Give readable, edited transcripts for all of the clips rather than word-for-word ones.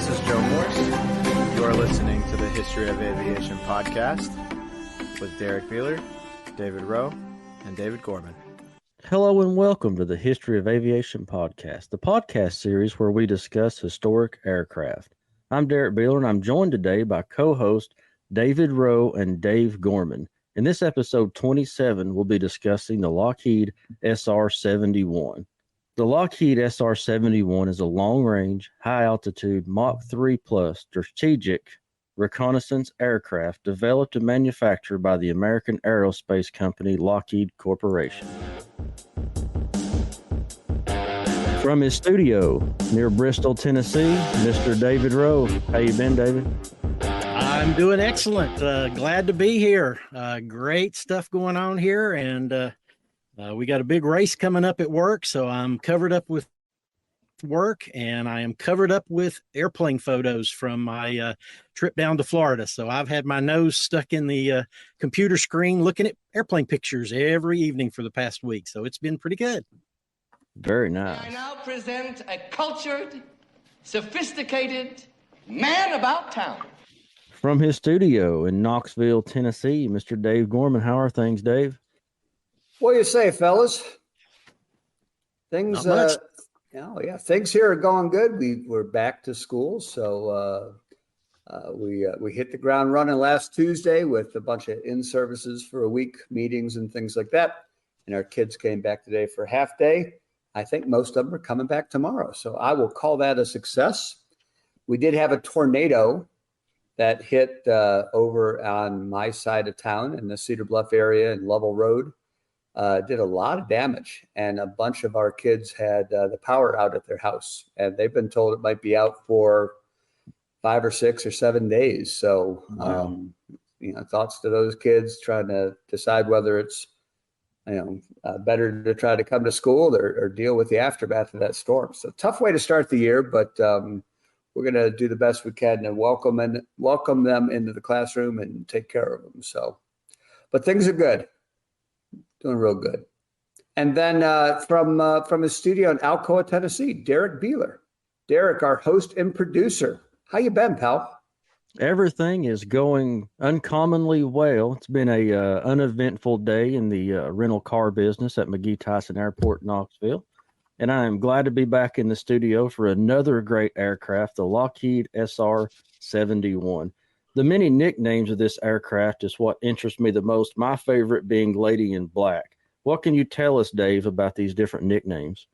This is Joe Morse. You are listening to the History of Aviation podcast with Derrick Beeler, David Rowe, and David Gorman. Hello and welcome to the History of Aviation podcast, the podcast series where we discuss historic aircraft. I'm Derrick Beeler, and I'm joined today by co-host David Rowe and Dave Gorman. In this episode 27, we'll be discussing the Lockheed SR-71. The Lockheed SR-71 is a long-range, high-altitude Mach 3 plus strategic reconnaissance aircraft developed and manufactured by the American aerospace company Lockheed Corporation. From his studio near Bristol, Tennessee, Mr. David Rowe. How you been, David? I'm doing excellent. Glad to be here. Great stuff going on here, and we got a big race coming up at work, so I'm covered up with work, and I am covered up with airplane photos from my trip down to Florida. So I've had my nose stuck in the computer screen looking at airplane pictures every evening for the past week, so it's been pretty good. Very nice. I now present a cultured, sophisticated man about town. From his studio in Knoxville, Tennessee, Mr. Dave Gorman. How are things, Dave? What do you say, fellas? Things, things here are going good. We're back to school, so we hit the ground running last Tuesday with a bunch of in-services for a week, meetings and things like that. And our kids came back today for half day. I think most of them are coming back tomorrow, so I will call that a success. We did have a tornado that hit over on my side of town in the Cedar Bluff area and Lovell Road. Did a lot of damage, and a bunch of our kids had the power out at their house, and they've been told it might be out for 5 or 6 or 7 days. So, Wow. Thoughts to those kids trying to decide whether it's, better to try to come to school or deal with the aftermath of that storm. So tough way to start the year, but we're going to do the best we can to welcome them into the classroom and take care of them. So, but things are good. Doing real good. And then from his studio in Alcoa, Tennessee, Derrick Beeler. Derrick, our host and producer. How you been, pal? Everything is going uncommonly well. It's been a uneventful day in the rental car business at McGee Tyson Airport, Knoxville. And I am glad to be back in the studio for another great aircraft, the Lockheed SR-71. The many nicknames of this aircraft is what interests me the most, my favorite being Lady in Black. What can you tell us, Dave, about these different nicknames?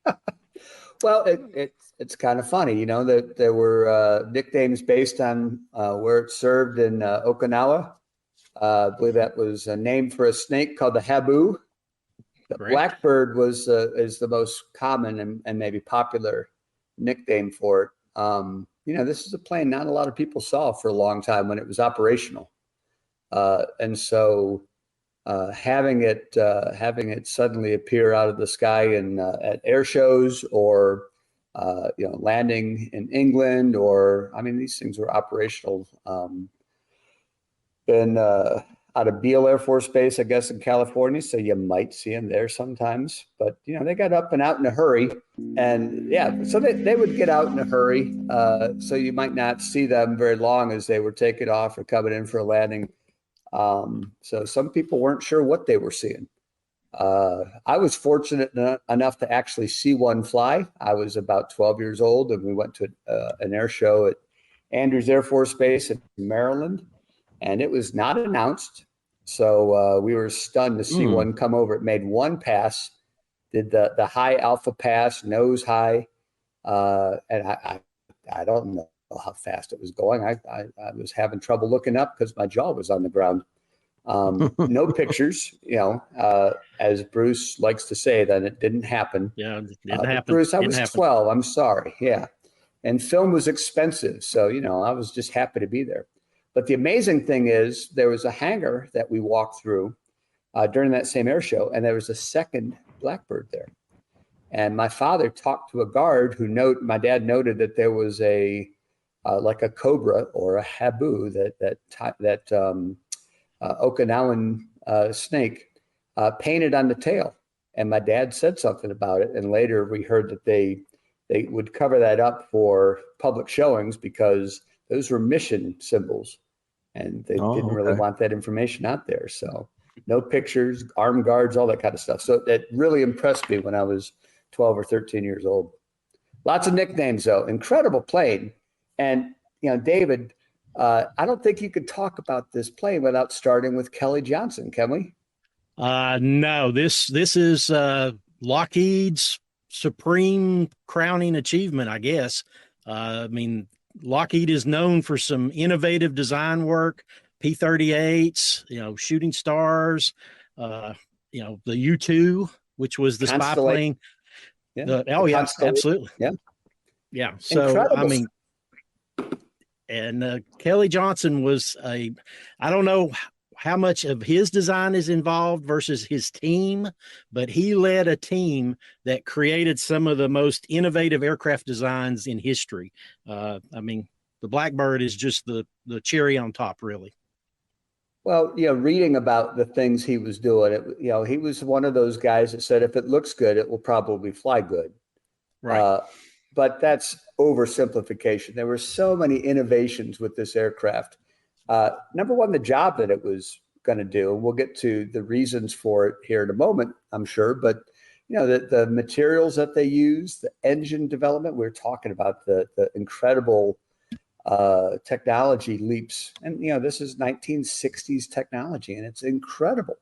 Well, it's kind of funny, that there were nicknames based on where it served in Okinawa. I believe that was named for a snake called the habu. The Blackbird is the most common and maybe popular nickname for it. This is a plane not a lot of people saw for a long time when it was operational. And so having it suddenly appear out of the sky at air shows or, landing in England these things were operational. Out of Beale Air Force Base, I guess, in California. So you might see them there sometimes, but they got up and out in a hurry, and so they would get out in a hurry. So you might not see them very long as they were taking off or coming in for a landing. So some people weren't sure what they were seeing. I was fortunate enough to actually see one fly. I was about 12 years old, and we went to an air show at Andrews Air Force Base in Maryland. And it was not announced. So we were stunned to see one come over. It made one pass, did the high alpha pass, nose high. And I don't know how fast it was going. I was having trouble looking up because my jaw was on the ground. No pictures, as Bruce likes to say, that it didn't happen. Yeah, it didn't happen. Bruce, I was 12. I'm sorry. Yeah. And film was expensive. So, I was just happy to be there. But the amazing thing is there was a hangar that we walked through during that same air show, and there was a second Blackbird there. And my father talked to a guard my dad noted that there was like a cobra or a habu, that Okinawan snake painted on the tail. And my dad said something about it. And later we heard that they they would cover that up for public showings because those were mission symbols, and they didn't really want that information out there. So no pictures, armed guards, all that kind of stuff. So that really impressed me when I was 12 or 13 years old. Lots of nicknames, though. Incredible plane. And, David, I don't think you could talk about this plane without starting with Kelly Johnson, can we? No, this is Lockheed's supreme crowning achievement, I guess. Lockheed is known for some innovative design work, P-38s, shooting stars, the U-2, which was the spy plane. Yeah. Absolutely. Yeah. Yeah. So, incredible. And Kelly Johnson was I don't know how much of his design is involved versus his team, but he led a team that created some of the most innovative aircraft designs in history. The Blackbird is just the cherry on top, really. Well, reading about the things he was doing, he was one of those guys that said, if it looks good, it will probably fly good. Right. But that's oversimplification. There were so many innovations with this aircraft. Number one, the job that it was going to do. We'll get to the reasons for it here in a moment, I'm sure. But, the materials that they use, the engine development, we're talking about the incredible technology leaps. And, this is 1960s technology, and it's incredible.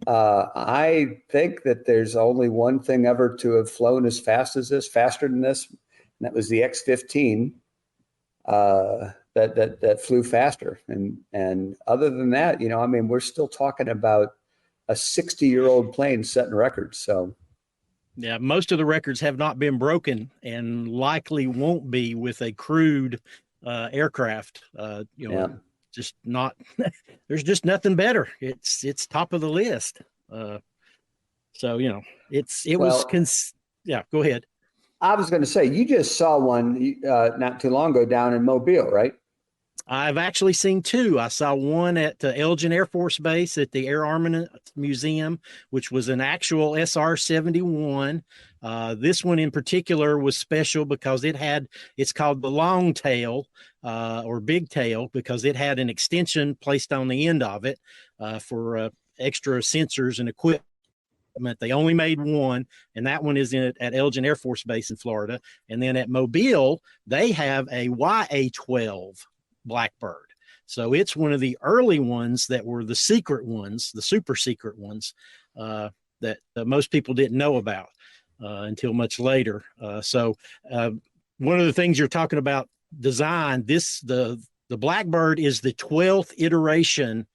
I think that there's only one thing ever to have flown as fast as this, faster than this, and that was the X-15 that flew faster. And other than that, we're still talking about a 60-year-old plane setting records. So, yeah, most of the records have not been broken and likely won't be with a crewed aircraft. Just not. There's just nothing better. It's top of the list. Go ahead. I was going to say, you just saw one not too long ago down in Mobile, right? I've actually seen two. I saw one at Elgin Air Force Base at the Air Armament Museum, which was an actual SR-71. This one in particular was special because it's called the long tail or big tail, because it had an extension placed on the end of it for extra sensors and equipment. They only made one, and that one is at Elgin Air Force Base in Florida. And then at Mobile, they have a YA-12 Blackbird. So it's one of the early ones that were the secret ones, the super secret ones that most people didn't know about until much later. So one of the things you're talking about design, the Blackbird is the 12th iteration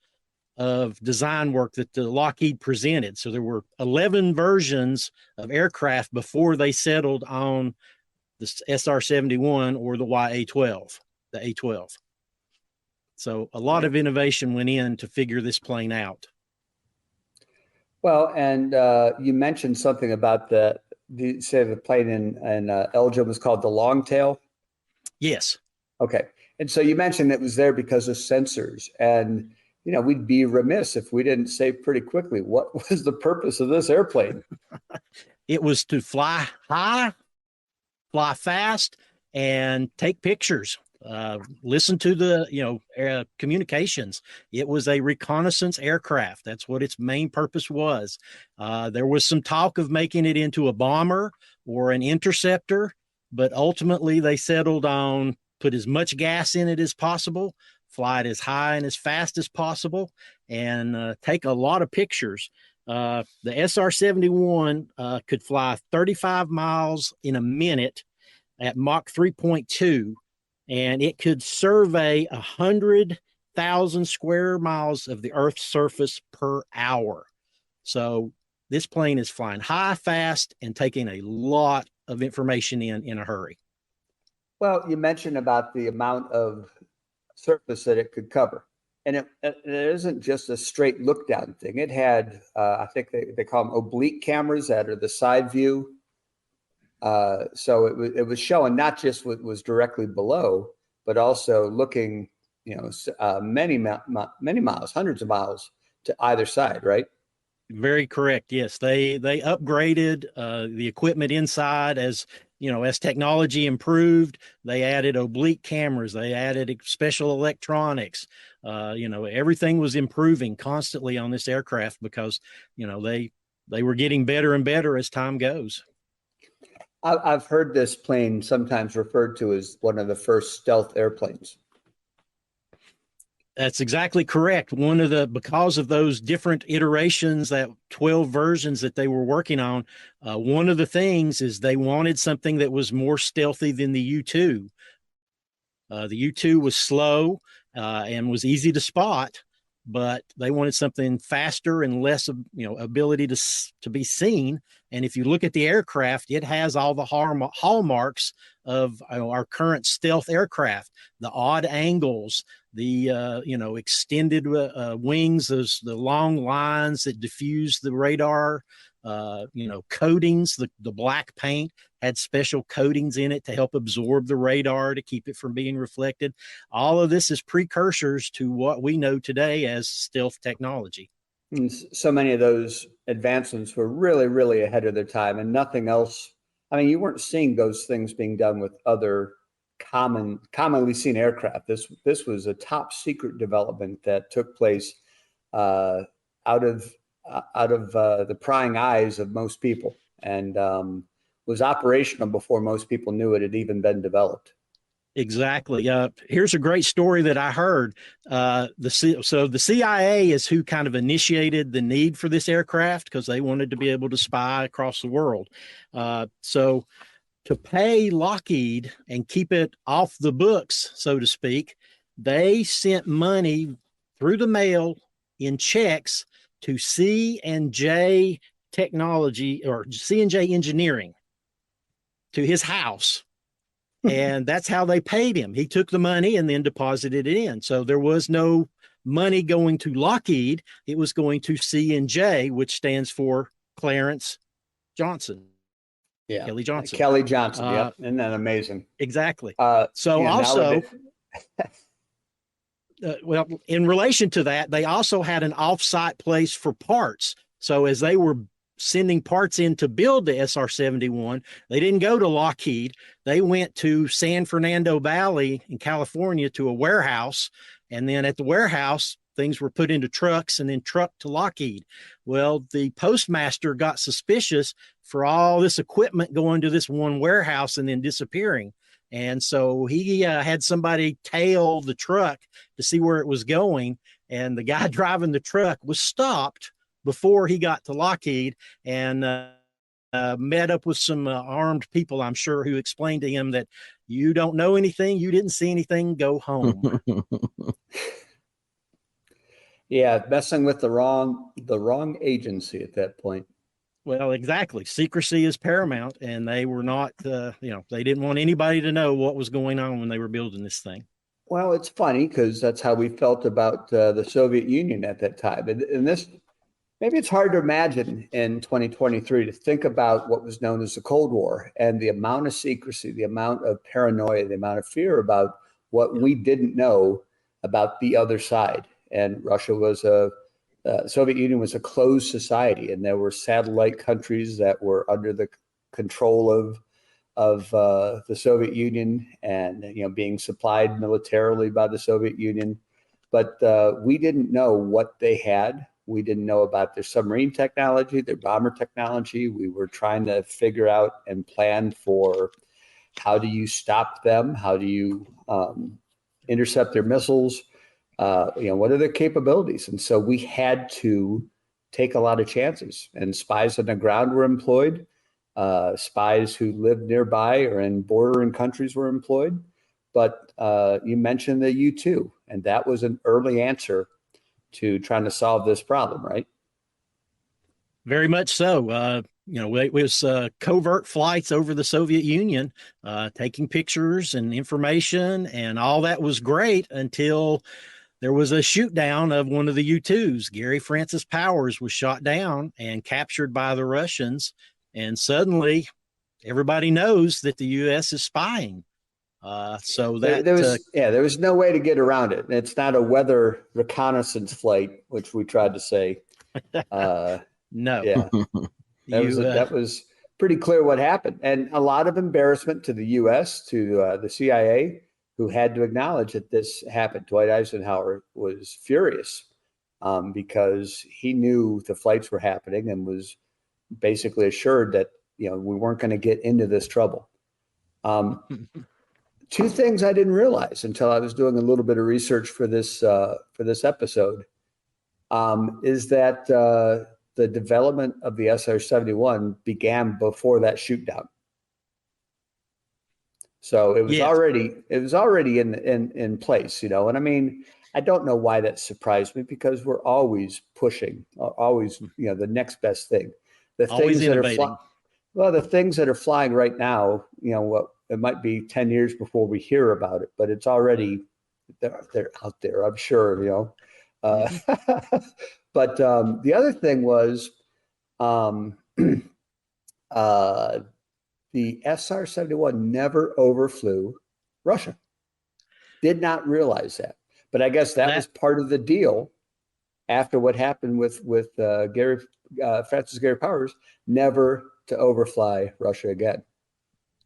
of design work that the Lockheed presented. So there were 11 versions of aircraft before they settled on the SR-71 or the YA-12, the A-12. So a lot of innovation went in to figure this plane out. Well, and you mentioned something about the plane in Elgin was called the long tail? Yes. Okay. And so you mentioned it was there because of sensors. And we'd be remiss if we didn't say pretty quickly, what was the purpose of this airplane? It was to fly high, fly fast, and take pictures. Listen to the communications. It was a reconnaissance aircraft. That's what its main purpose was. There was some talk of making it into a bomber or an interceptor, but ultimately they settled on put as much gas in it as possible, fly it as high and as fast as possible, and take a lot of pictures. The SR-71 could fly 35 miles in a minute at Mach 3.2, and it could survey 100,000 square miles of the Earth's surface per hour. So this plane is flying high, fast, and taking a lot of information in a hurry. Well, you mentioned about the amount of surface that it could cover. And it isn't just a straight look down thing. It had, I think they call them oblique cameras that are the side view. So it was showing not just what was directly below, but also looking, many miles, hundreds of miles to either side, right? Very correct. Yes, they upgraded the equipment inside as as technology improved, they added oblique cameras, they added special electronics. Everything was improving constantly on this aircraft because, they were getting better and better as time goes. I've heard this plane sometimes referred to as one of the first stealth airplanes. That's exactly correct. Because of those different iterations, that 12 versions that they were working on, one of the things is they wanted something that was more stealthy than the U-2. The U-2 was slow and was easy to spot, but they wanted something faster and less, ability to be seen. And if you look at the aircraft, it has all the hallmarks of our current stealth aircraft: the odd angles, the extended wings, the long lines that diffuse the radar, coatings. The black paint had special coatings in it to help absorb the radar to keep it from being reflected. All of this is precursors to what we know today as stealth technology. And so many of those advancements were really, really ahead of their time, and nothing else. I mean, you weren't seeing those things being done with other commonly seen aircraft. This was a top secret development that took place out of the prying eyes of most people, and was operational before most people knew it had even been developed. Exactly. Here's a great story that I heard. The CIA is who kind of initiated the need for this aircraft because they wanted to be able to spy across the world. So to pay Lockheed and keep it off the books, so to speak, they sent money through the mail in checks to C&J Technology, or C&J Engineering, to his house. And that's how they paid him. He took the money and then deposited it in. So there was no money going to Lockheed. It was going to C&J, which stands for Clarence Johnson. Yeah. Kelly Johnson. Kelly Johnson. Yep. Isn't that amazing? Exactly. Well, in relation to that, they also had an off-site place for parts. So as they were sending parts in to build the SR-71, they didn't go to Lockheed. They went to San Fernando Valley in California to a warehouse. And then at the warehouse, things were put into trucks and then trucked to Lockheed. Well, the postmaster got suspicious for all this equipment going to this one warehouse and then disappearing. And so he had somebody tail the truck to see where it was going. And the guy driving the truck was stopped before he got to Lockheed, and met up with some armed people, I'm sure, who explained to him that you don't know anything, you didn't see anything, go home. Yeah, messing with the wrong agency at that point. Well, exactly. Secrecy is paramount, and they were not, they didn't want anybody to know what was going on when they were building this thing. Well, it's funny because that's how we felt about the Soviet Union at that time. And this, maybe it's hard to imagine in 2023 to think about what was known as the Cold War and the amount of secrecy, the amount of paranoia, the amount of fear about what we didn't know about the other side. And Russia was Soviet Union was a closed society, and there were satellite countries that were under the control of the Soviet Union, and being supplied militarily by the Soviet Union. But we didn't know what they had. We didn't know about their submarine technology, their bomber technology. We were trying to figure out and plan for how do you stop them? How do you intercept their missiles? What are their capabilities? And so we had to take a lot of chances, and spies on the ground were employed. Spies who lived nearby or in bordering countries were employed. But you mentioned the U-2, and that was an early answer to trying to solve this problem, right? Very much so. It was covert flights over the Soviet Union, taking pictures and information, and all that was great until there was a shoot down of one of the U-2s. Gary Francis Powers was shot down and captured by the Russians. And suddenly everybody knows that the U.S. is spying. So that there was no way to get around it. It's not a weather reconnaissance flight, which we tried to say. No. Yeah, that was pretty clear what happened, and a lot of embarrassment to the U.S., to the CIA, who had to acknowledge that this happened. Dwight Eisenhower was furious because he knew the flights were happening and was basically assured that we weren't going to get into this trouble. Two things I didn't realize until I was doing a little bit of research for this episode is that the development of the SR-71 began before that shoot down. So it was already in place, And I mean, I don't know why that surprised me, because we're always pushing, always, the next best thing. The always things innovating. the things that are flying right now, it might be 10 years before we hear about it, but it's already, they're out there, I'm sure, But the other thing was the SR-71 never overflew Russia. Did not realize that. But I guess that was part of the deal after what happened with Francis Gary Powers, never to overfly Russia again.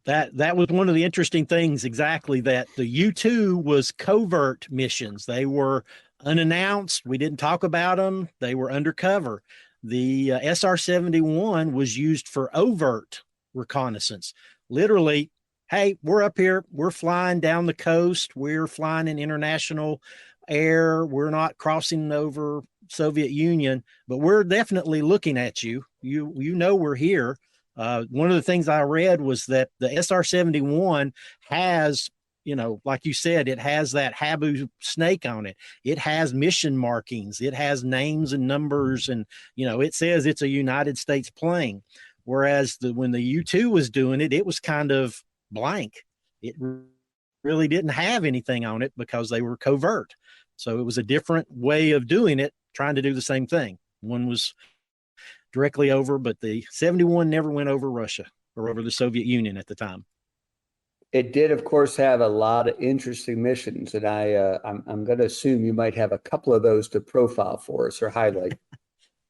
That was one of the interesting things, exactly, that the U-2 was covert missions. They were unannounced. We didn't talk about them. They were undercover. The SR-71 was used for overt reconnaissance. Literally, hey, we're up here. We're flying down the coast. We're flying in international air. We're not crossing over Soviet Union, but we're definitely looking at you. You know we're here. One of the things I read was that the SR-71 has, like you said, it has that Habu snake on it. It has mission markings. It has names and numbers, and it says it's a United States plane. Whereas when the U-2 was doing it, it was kind of blank. It really didn't have anything on it because they were covert. So it was a different way of doing it, trying to do the same thing. One was directly over, but the 71 never went over Russia or over the Soviet Union at the time. It did, of course, have a lot of interesting missions, and I'm going to assume you might have a couple of those to profile for us or highlight.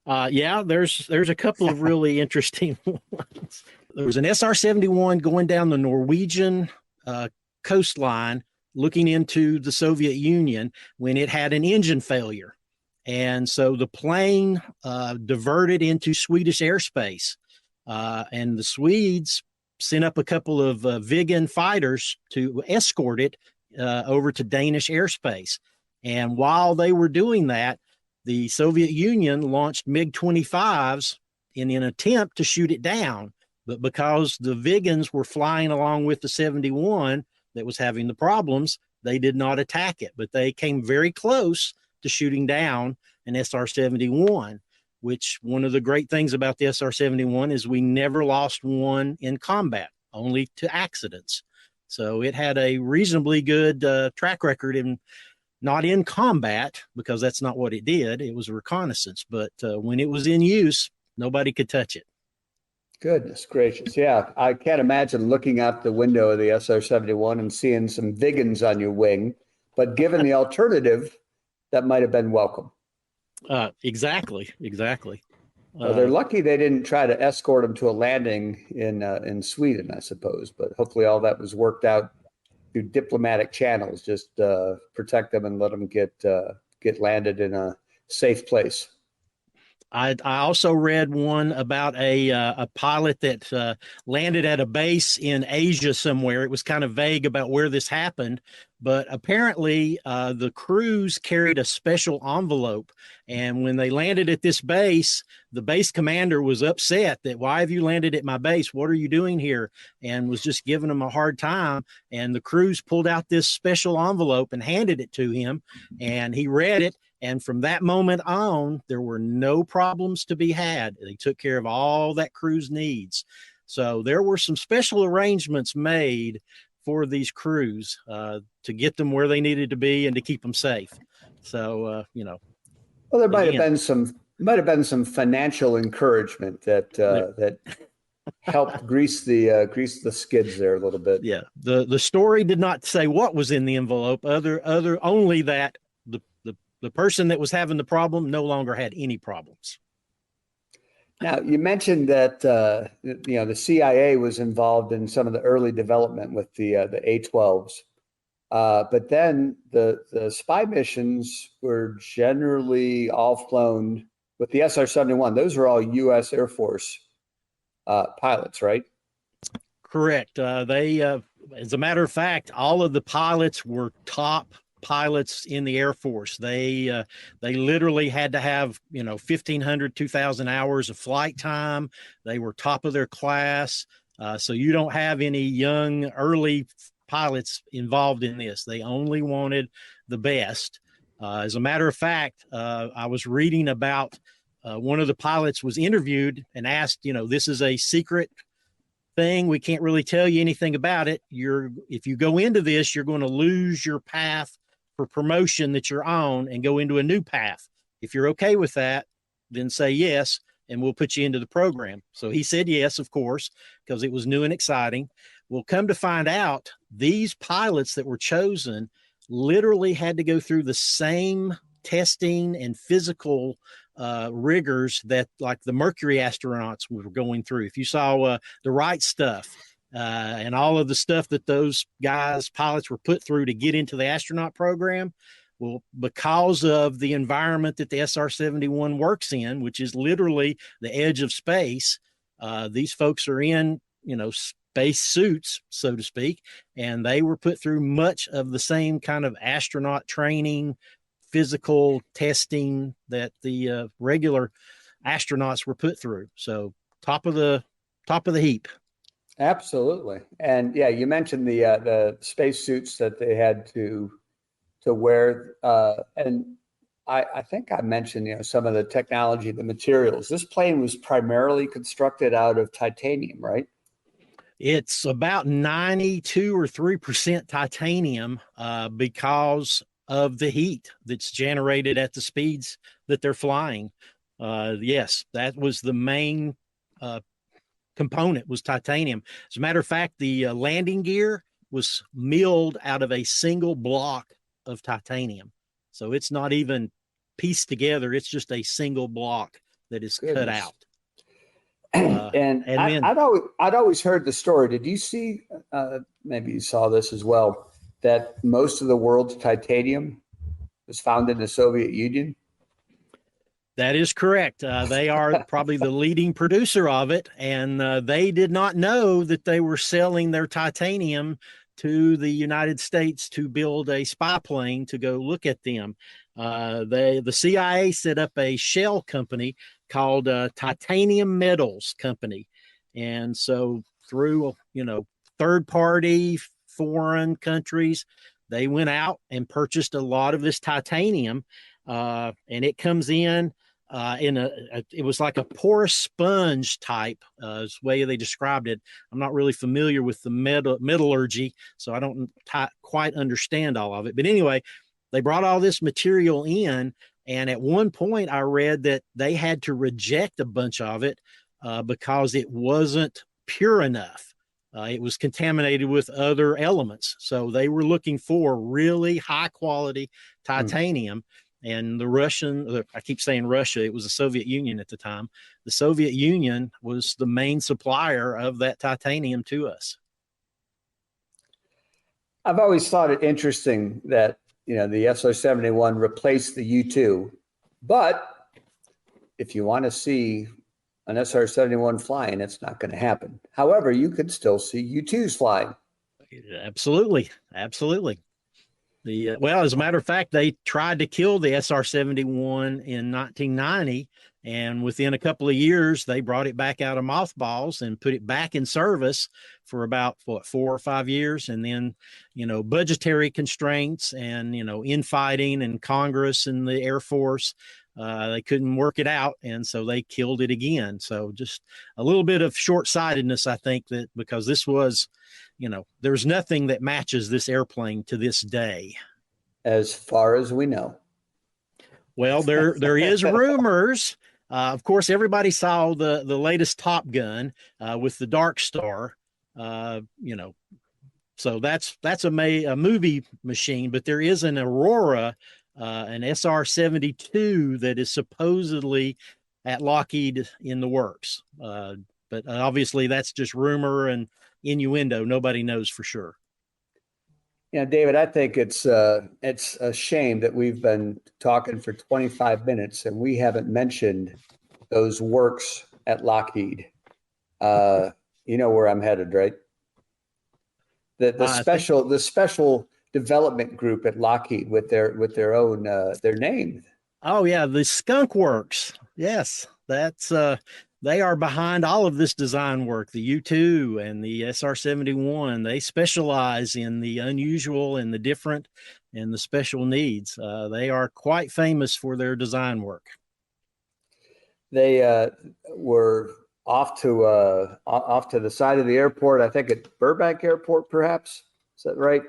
Yeah, there's a couple of really interesting ones. There was an SR-71 going down the Norwegian coastline, looking into the Soviet Union when it had an engine failure. And so the plane diverted into Swedish airspace, and the Swedes sent up a couple of Viggen fighters to escort it over to Danish airspace. And while they were doing that, the Soviet Union launched MiG-25s in an attempt to shoot it down. But because the Viggens were flying along with the 71 that was having the problems, they did not attack it. But they came very close to shooting down an SR-71, which one of the great things about the SR-71 is we never lost one in combat, only to accidents. So it had a reasonably good track record not in combat, because that's not what it did. It was a reconnaissance. But when it was in use, nobody could touch it. Goodness gracious. Yeah, I can't imagine looking out the window of the SR-71 and seeing some Viggens on your wing. But given the alternative, that might have been welcome. Exactly. Well, they're lucky they didn't try to escort them to a landing in Sweden, I suppose. But hopefully all that was worked out through diplomatic channels. Just protect them and let them get landed in a safe place. I also read one about a pilot that landed at a base in Asia somewhere. It was kind of vague about where this happened, but apparently the crews carried a special envelope. And when they landed at this base, the base commander was upset that, why have you landed at my base? What are you doing here? And was just giving them a hard time. And the crews pulled out this special envelope and handed it to him. And he read it. And from that moment on, there were no problems to be had. They took care of all that crew's needs. So there were some special arrangements made for these crews to get them where they needed to be and to keep them safe. So, well, there might have been some financial encouragement that helped grease the skids there a little bit. Yeah. The story did not say what was in the envelope, only that the person that was having the problem no longer had any problems. Now, you mentioned that the CIA was involved in some of the early development with the A-12s, but then the spy missions were generally all flown with the SR-71. Those are all U.S. Air Force pilots, right? Correct. As a matter of fact, all of the pilots were top pilots in the Air Force. They literally had to have 1,500, 2,000 hours of flight time. They were top of their class. So you don't have any young early pilots involved in this. They only wanted the best. As a matter of fact, I was reading about one of the pilots was interviewed and asked, this is a secret thing. We can't really tell you anything about it. If you go into this, you're going to lose your path for promotion that you're on and go into a new path. If you're okay with that, then say yes, and we'll put you into the program. So he said yes, of course, because it was new and exciting. We'll come to find out these pilots that were chosen literally had to go through the same testing and physical rigors that like the Mercury astronauts were going through. If you saw the right stuff and all of the stuff that those pilots were put through to get into the astronaut program, well, because of the environment that the SR-71 works in, which is literally the edge of space, these folks are in, space suits, so to speak, and they were put through much of the same kind of astronaut training, physical testing that the regular astronauts were put through. So top of the heap. Absolutely. And yeah, you mentioned the space suits that they had to wear. And I think I mentioned, some of the technology, the materials. This plane was primarily constructed out of titanium, right? It's about 92 or 3% titanium because of the heat that's generated at the speeds that they're flying. Yes, that was the main component was titanium. As a matter of fact, the landing gear was milled out of a single block of titanium. So it's not even pieced together. It's just a single block that is cut out. And I'd always heard the story. Did you see, maybe you saw this as well, that most of the world's titanium was found in the Soviet Union? That is correct. They are probably the leading producer of it, and they did not know that they were selling their titanium to the United States to build a spy plane to go look at them. The CIA set up a shell company called Titanium Metals Company, and so through third party foreign countries, they went out and purchased a lot of this titanium, and it comes in it was like a porous sponge type is the way they described it. I'm not really familiar with the metallurgy, so I don't quite understand all of it. But anyway, they brought all this material in, and at one point I read that they had to reject a bunch of it because it wasn't pure enough. It was contaminated with other elements. So they were looking for really high quality titanium. And I keep saying Russia, it was the Soviet Union at the time. The Soviet Union was the main supplier of that titanium to us. I've always thought it interesting that, the SR-71 replaced the U-2. But if you want to see an SR-71 flying, it's not going to happen. However, you could still see U-2s flying. Absolutely. Well, as a matter of fact, they tried to kill the SR-71 in 1990, and within a couple of years, they brought it back out of mothballs and put it back in service for about 4 or 5 years. And then, budgetary constraints and, infighting and Congress and the Air Force, they couldn't work it out. And so they killed it again. So just a little bit of short-sightedness, I think, that because this was, there's nothing that matches this airplane to this day. As far as we know. Well, there is rumors. Of course, everybody saw the latest Top Gun with the Dark Star, so that's a movie machine, but there is an Aurora, an SR-72 that is supposedly at Lockheed in the works. But obviously that's just rumor and innuendo. Nobody knows for sure. Yeah, David, I think it's a shame that we've been talking for 25 minutes and we haven't mentioned those works at Lockheed. You know where I'm headed, right? The special development group at Lockheed with their own their name. Oh yeah, the Skunk Works. Yes, that's they are behind all of this design work. The U-2 and the SR-71. They specialize in the unusual and the different and the special needs. They are quite famous for their design work. They were off to the side of the airport. I think at Burbank Airport, perhaps. Is that right?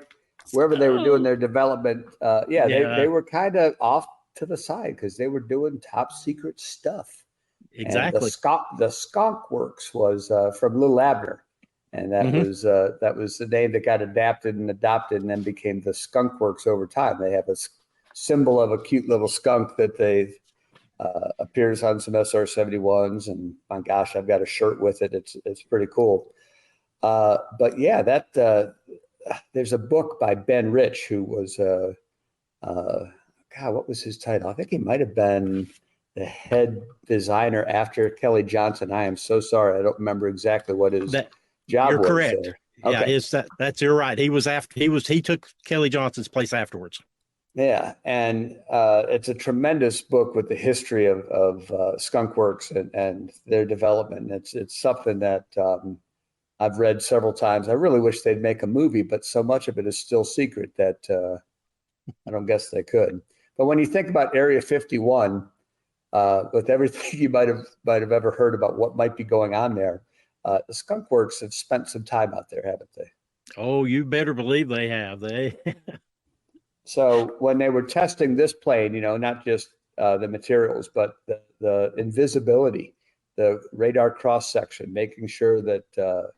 Wherever they were doing their development. They were kind of off to the side because they were doing top secret stuff. Exactly. And the Skunk Works was from Little Abner, and that was the name that got adapted and adopted, and then became the Skunk Works over time. They have a symbol of a cute little skunk that they appears on some SR-71s, and my gosh, I've got a shirt with it. It's pretty cool. But yeah, there's a book by Ben Rich who was what was his title? I think he might have been the head designer after Kelly Johnson. I am so sorry. I don't remember exactly what his job was. You're correct. There. Okay. Yeah, you're right. He took Kelly Johnson's place afterwards. Yeah. And it's a tremendous book with the history of Skunk Works and their development. It's something that I've read several times. I really wish they'd make a movie, but so much of it is still secret that I don't guess they could. But when you think about Area 51, with everything you might have ever heard about what might be going on there, the Skunk Works have spent some time out there, haven't they? Oh, you better believe they have. So when they were testing this plane, not just the materials, but the invisibility, the radar cross section, making sure that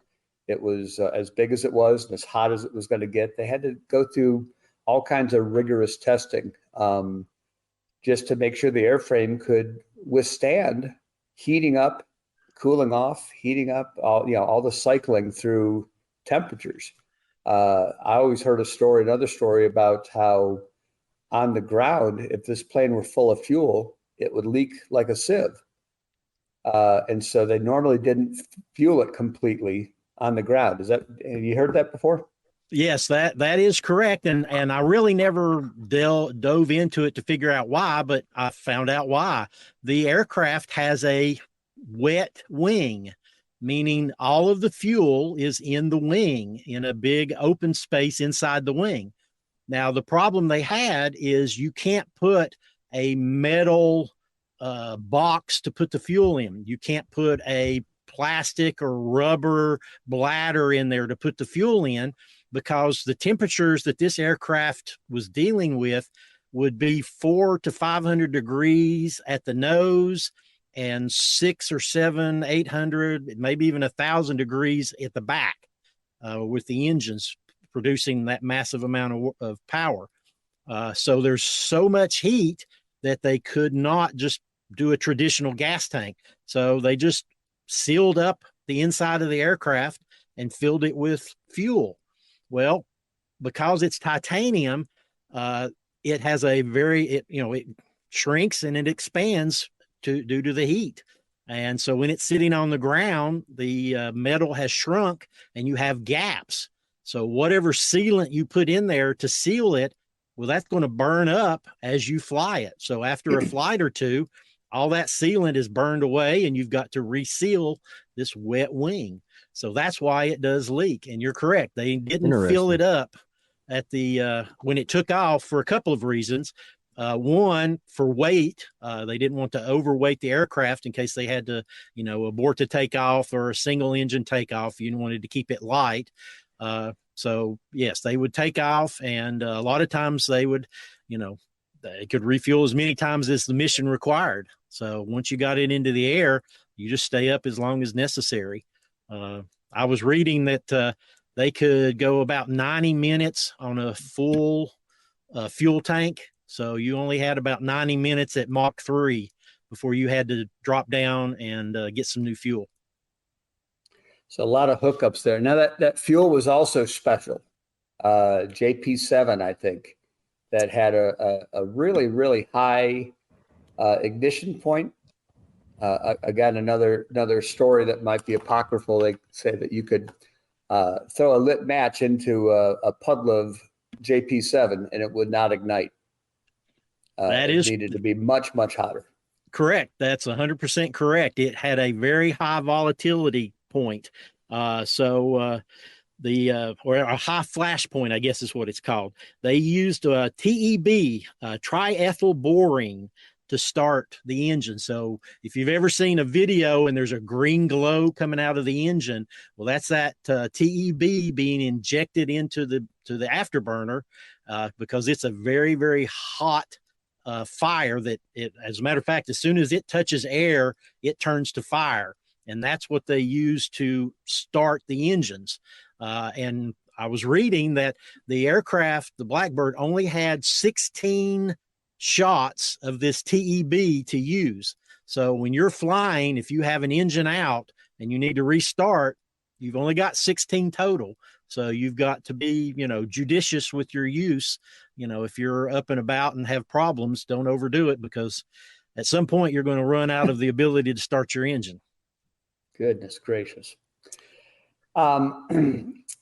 it was as big as it was and as hot as it was going to get, they had to go through all kinds of rigorous testing. Just to make sure the airframe could withstand heating up, cooling off, heating up, all the cycling through temperatures. I always heard another story about how on the ground, if this plane were full of fuel, it would leak like a sieve. And so they normally didn't fuel it completely on the ground. Have you heard that before? Yes, that is correct. And I really never dove into it to figure out why, but I found out why. The aircraft has a wet wing, meaning all of the fuel is in the wing, in a big open space inside the wing. Now, the problem they had is you can't put a metal box to put the fuel in. You can't put a plastic or rubber bladder in there to put the fuel in, because the temperatures that this aircraft was dealing with would be 400 to 500 degrees at the nose and 600 or 700, 800, maybe even 1,000 degrees at the back, with the engines producing that massive amount of power. So there's so much heat that they could not just do a traditional gas tank. So they just sealed up the inside of the aircraft and filled it with fuel. Well, because it's titanium, it has it shrinks and it expands due to the heat. And so when it's sitting on the ground, the metal has shrunk and you have gaps. So whatever sealant you put in there to seal it, well, that's going to burn up as you fly it. So after a flight or two, all that sealant is burned away and you've got to reseal this wet wing. So that's why it does leak. And you're correct. They didn't fill it up at when it took off for a couple of reasons. One, for weight. They didn't want to overweight the aircraft in case they had to, abort the takeoff or a single engine takeoff. You wanted to keep it light. So yes, they would take off, and a lot of times they would, they could refuel as many times as the mission required. So once you got it into the air, you just stay up as long as necessary. I was reading that they could go about 90 minutes on a full fuel tank. So you only had about 90 minutes at Mach 3 before you had to drop down and get some new fuel. So a lot of hookups there. Now that fuel was also special. JP7, I think, that had a really, really high ignition point. Again, another story that might be apocryphal. They say that you could throw a lit match into a puddle of JP7 and it would not ignite. It needed to be much, much hotter. Correct. That's 100% correct. It had a very high volatility point. Or a high flash point, I guess is what it's called. They used TEB, triethyl boring, to start the engine. So if you've ever seen a video and there's a green glow coming out of the engine, well, that's that TEB being injected into the afterburner because it's a very, very hot fire that as a matter of fact, as soon as it touches air, it turns to fire. And that's what they use to start the engines. And I was reading that the aircraft, the Blackbird, only had 16 shots of this TEB to use. So when you're flying, if you have an engine out and you need to restart, you've only got 16 total. So you've got to be, judicious with your use. If you're up and about and have problems, don't overdo it, because at some point you're going to run out of the ability to start your engine. Goodness gracious.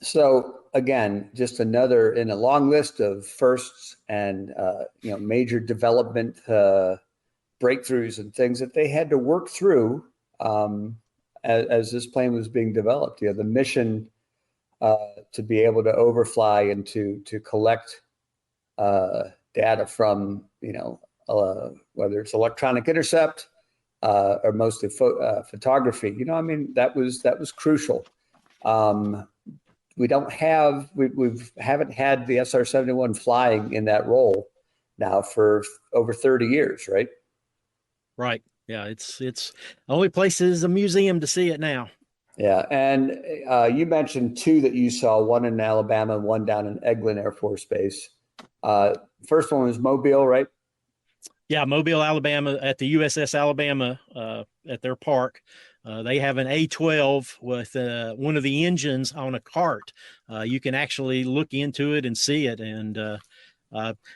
So again, just another in a long list of firsts and major development breakthroughs and things that they had to work through as this plane was being developed. The mission to be able to overfly and to collect data from whether it's electronic intercept or mostly photography. That was crucial. We haven't had the SR-71 flying in that role now for over 30 years, right? Right. Yeah, it's the only place is a museum to see it now. Yeah, and you mentioned two that you saw, one in Alabama and one down in Eglin Air Force Base. First one was Mobile, right? Yeah, Mobile, Alabama, at the USS Alabama at their park. They have an A-12 with one of the engines on a cart. You can actually look into it and see it. And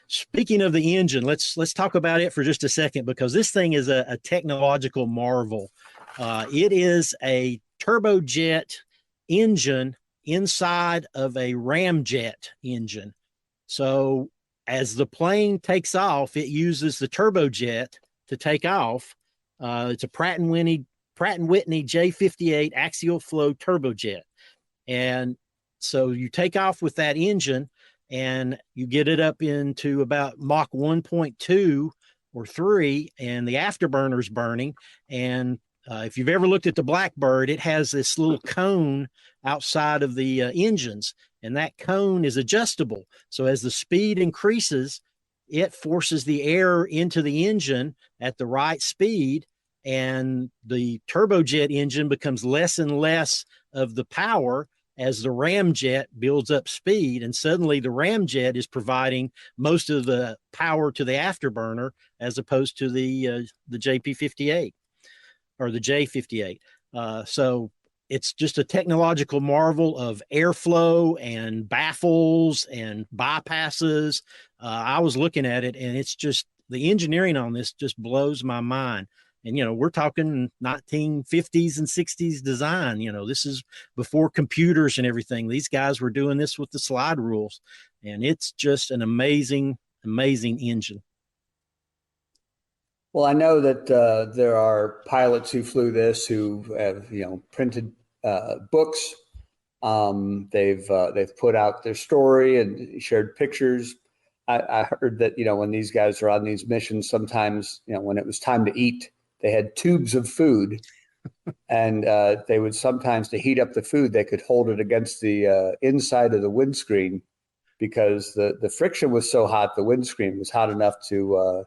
speaking of the engine, let's talk about it for just a second, because this thing is a technological marvel. It is a turbojet engine inside of a ramjet engine. So as the plane takes off, it uses the turbojet to take off. It's a Pratt & Whitney J58 axial flow turbojet. And so you take off with that engine and you get it up into about Mach 1.2 or 3, and the afterburner's burning. And if you've ever looked at the Blackbird, it has this little cone outside of the engines, and that cone is adjustable. So as the speed increases, it forces the air into the engine at the right speed, and the turbojet engine becomes less and less of the power as the ramjet builds up speed. And suddenly the ramjet is providing most of the power to the afterburner as opposed to the JP58 or the J58. So it's just a technological marvel of airflow and baffles and bypasses. I was looking at it, and it's just, the engineering on this just blows my mind. And, we're talking 1950s and 60s design. This is before computers and everything. These guys were doing this with the slide rules, and it's just an amazing, amazing engine. Well, I know that there are pilots who flew this who have, printed books. They've put out their story and shared pictures. I heard that, when these guys are on these missions, sometimes, when it was time to eat, they had tubes of food, and they would sometimes, to heat up the food, they could hold it against the inside of the windscreen, because the friction was so hot, the windscreen was hot enough to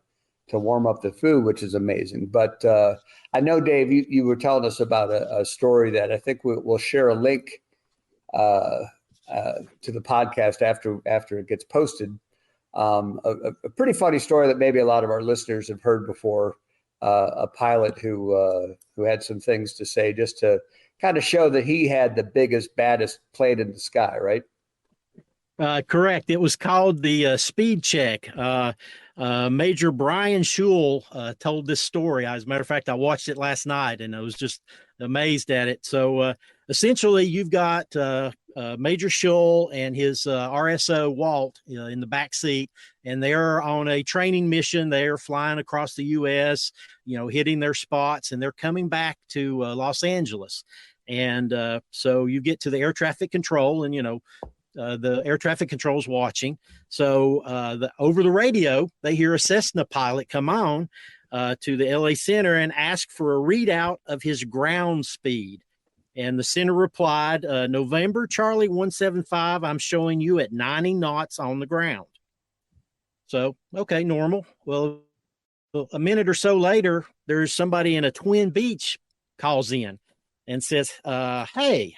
warm up the food, which is amazing. But I know, Dave, you were telling us about a story that I think we'll share a link to the podcast after it gets posted. A pretty funny story that maybe a lot of our listeners have heard before. a pilot who had some things to say, just to kind of show that he had the biggest, baddest plane in the sky, right? Correct. It was called the speed check. Major Brian Shule told this story. As a matter of fact, I watched it last night and I was just amazed at it. So essentially, you've got Major Shule and his RSO Walt in the back seat, and they're on a training mission. They're flying across the U.S., hitting their spots, and they're coming back to Los Angeles. And so you get to the air traffic control, and the air traffic control's watching. So over the radio, they hear a Cessna pilot come on to the LA Center and ask for a readout of his ground speed. And the center replied, November Charlie 175, I'm showing you at 90 knots on the ground. So, okay, normal. Well, a minute or so later, there's somebody in a Twin Beach calls in and says, hey,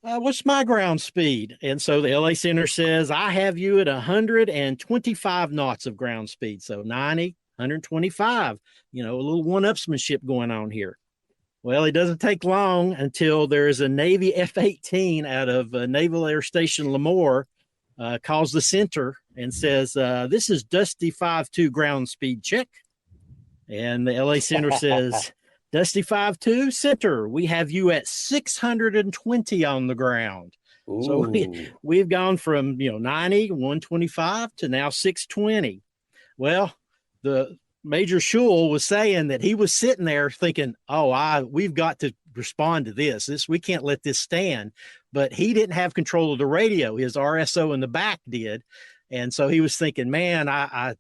what's my ground speed? And so the LA Center says, I have you at 125 knots of ground speed. So 90, 125, a little one-upsmanship going on here. Well, it doesn't take long until there's a Navy F-18 out of Naval Air Station Lemoore, calls the center and says, this is Dusty 5-2 ground speed check. And the LA Center says, Dusty 5-2 center, we have you at 620 on the ground. Ooh. So we've gone from 90, 125 to now 620. Well, the Major Shule was saying that he was sitting there thinking, we've got to respond to this. We can't let this stand. But he didn't have control of the radio. His RSO in the back did. And so he was thinking, man, I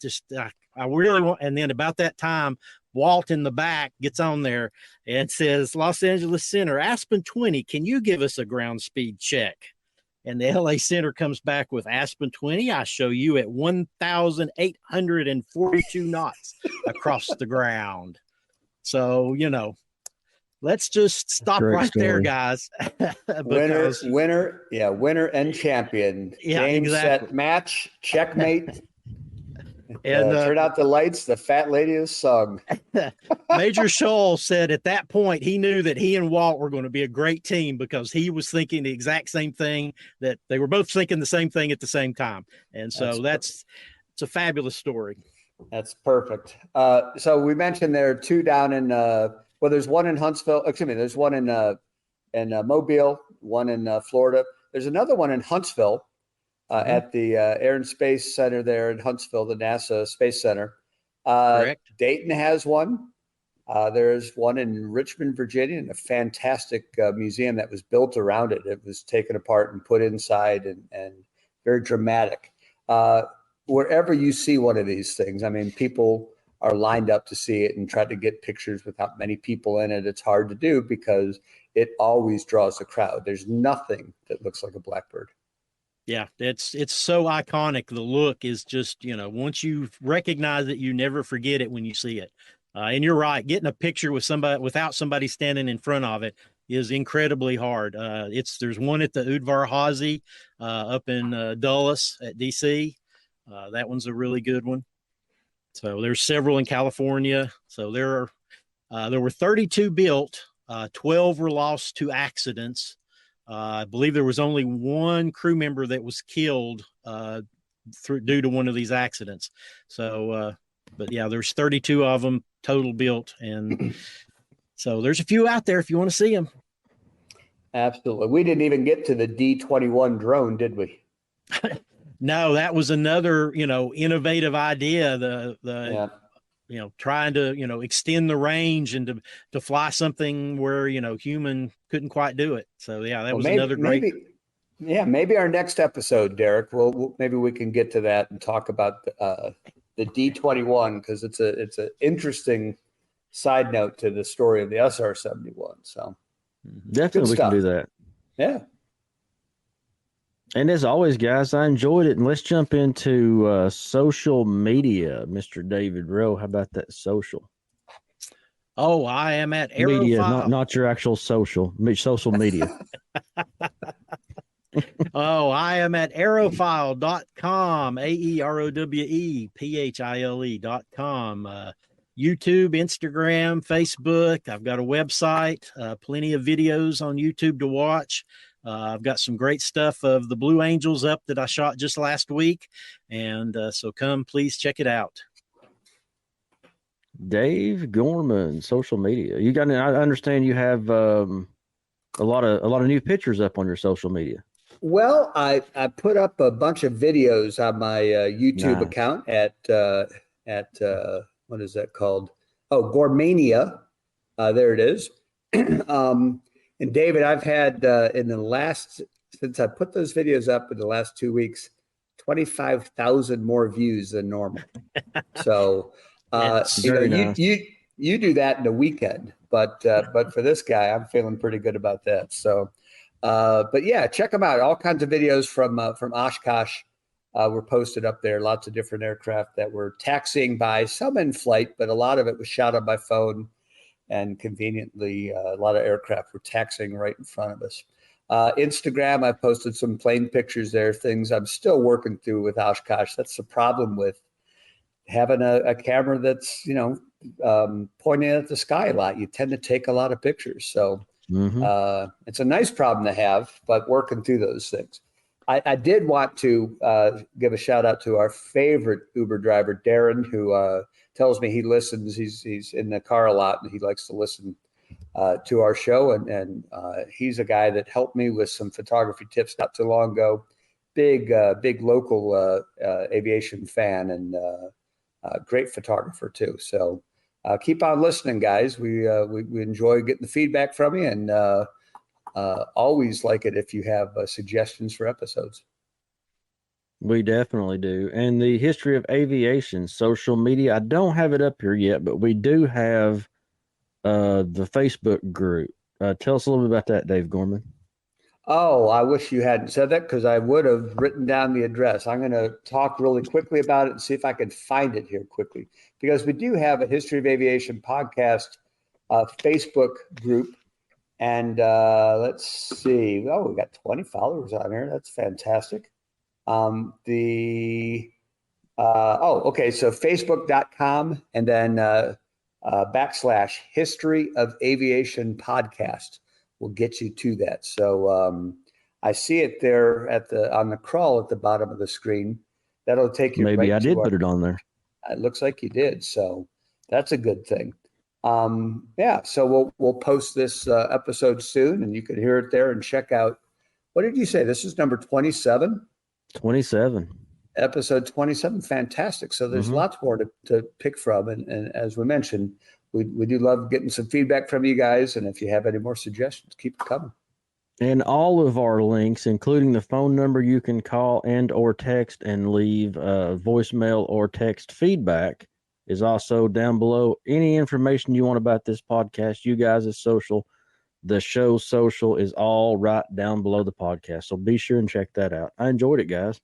really want. And then about that time, Walt in the back gets on there and says, Los Angeles Center, Aspen 20, can you give us a ground speed check? And the LA Center comes back with Aspen 20. I show you at 1,842 knots across the ground. So, let's just stop right there, guys. Winner and champion. Yeah, Game, exactly. set, match, checkmate. And turn out the lights. The fat lady is sung. Major Shule said at that point he knew that he and Walt were going to be a great team because he was thinking the exact same thing, that they were both thinking the same thing at the same time. And so it's a fabulous story. That's perfect. So we mentioned there are two down in there's one in Huntsville. Excuse me, there's one in Mobile, one in Florida. There's another one in Huntsville. At the Air and Space Center there in Huntsville, the NASA Space Center. Correct. Dayton has one. There's one in Richmond, Virginia, and a fantastic museum that was built around it. It was taken apart and put inside and very dramatic. Wherever you see one of these things, I mean, people are lined up to see it and try to get pictures without many people in it. It's hard to do because it always draws a crowd. There's nothing that looks like a Blackbird. Yeah, it's so iconic. The look is just, once you recognize it, you never forget it when you see it. And you're right, getting a picture with somebody without somebody standing in front of it is incredibly hard. There's one at the Udvar Hazy up in Dulles at DC. That one's a really good one. So there's several in California. So there were 32 built, 12 were lost to accidents. I believe there was only one crew member that was killed due to one of these accidents. So, but yeah, there's 32 of them total built. And so there's a few out there if you want to see them. Absolutely. We didn't even get to the D-21 drone, did we? No, that was another, innovative idea. Trying to, extend the range and to fly something where, human couldn't quite do it. So yeah, that was another great. Maybe our next episode, Derek, maybe we can get to that and talk about the D-21, because it's an interesting side note to the story of the SR-71. So definitely we can do that. Yeah. And as always, guys, I enjoyed it. And let's jump into social media, Mr. David Rowe. How about that social? Oh, I am at Aerophile. Media, not your actual social media. Oh, I am at aerophile.com, AEROWEPHILE.com. YouTube, Instagram, Facebook. I've got a website, plenty of videos on YouTube to watch. I've got some great stuff of the Blue Angels up that I shot just last week. And so come, please check it out. Dave Gorman, social media. I understand you have a lot of new pictures up on your social media. Well, I put up a bunch of videos on my YouTube account at what is that called? Oh, Gormania. There it is. And David, I've had since I put those videos up in the last 2 weeks, 25,000 more views than normal. So you do that in a weekend, but for this guy, I'm feeling pretty good about that. So, but yeah, check them out. All kinds of videos from Oshkosh were posted up there. Lots of different aircraft that were taxiing by, some in flight, but a lot of it was shot on my phone. And conveniently, a lot of aircraft were taxiing right in front of us. Instagram, I posted some plane pictures there, things I'm still working through with Oshkosh. That's the problem with having a camera that's, pointing at the sky a lot. You tend to take a lot of pictures. So it's a nice problem to have, but working through those things. I did want to give a shout out to our favorite Uber driver, Darren, who tells me he listens. He's in the car a lot and he likes to listen to our show. And he's a guy that helped me with some photography tips not too long ago. Big local aviation fan and great photographer too. So keep on listening, guys. We enjoy getting the feedback from you, and always like it if you have suggestions for episodes. We definitely do. And the History of Aviation social media, I don't have it up here yet, but we do have the Facebook group. Tell us a little bit about that, Dave Gorman. Oh, I wish you hadn't said that, because I would have written down the address. I'm going to talk really quickly about it and see if I can find it here quickly, because we do have a History of Aviation podcast Facebook group. And let's see. Oh, we got 20 followers on here. That's fantastic. Okay. So facebook.com and then / History of Aviation podcast will get you to that. So I see it there on the crawl at the bottom of the screen. That'll take you. Maybe I did put it on there. It looks like you did. So that's a good thing. So we'll post this episode soon, and you can hear it there and check out. What did you say? This is number 27? 27. Episode 27. Fantastic. So there's lots more to pick from. And as we mentioned, we do love getting some feedback from you guys. And if you have any more suggestions, keep it coming. And all of our links, including the phone number you can call and or text and leave voicemail or text feedback, is also down below. Any information you want about this podcast, you guys' social, the show's social is all right down below the podcast. So be sure and check that out. I enjoyed it, guys.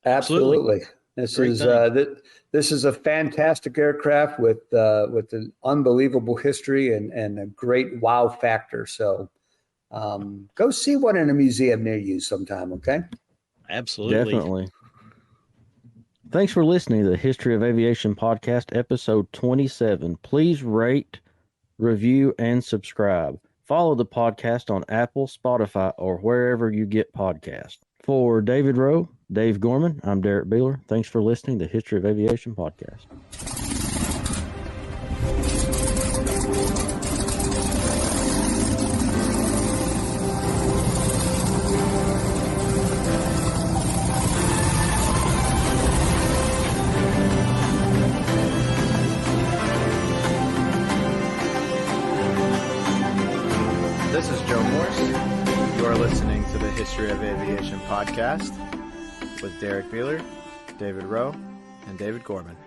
Absolutely. This is a fantastic aircraft with an unbelievable history and a great wow factor. So go see one in a museum near you sometime. Okay. Absolutely. Definitely. Thanks for listening to the History of Aviation podcast, episode 27. Please rate, review, and subscribe. Follow the podcast on Apple, Spotify, or wherever you get podcasts. For David Rowe, Dave Gorman, I'm Derrick Beeler. Thanks for listening to the History of Aviation podcast. This is Joe Morse. You are listening to the History of Aviation podcast with Derrick Beeler, David Rowe, and David Gorman.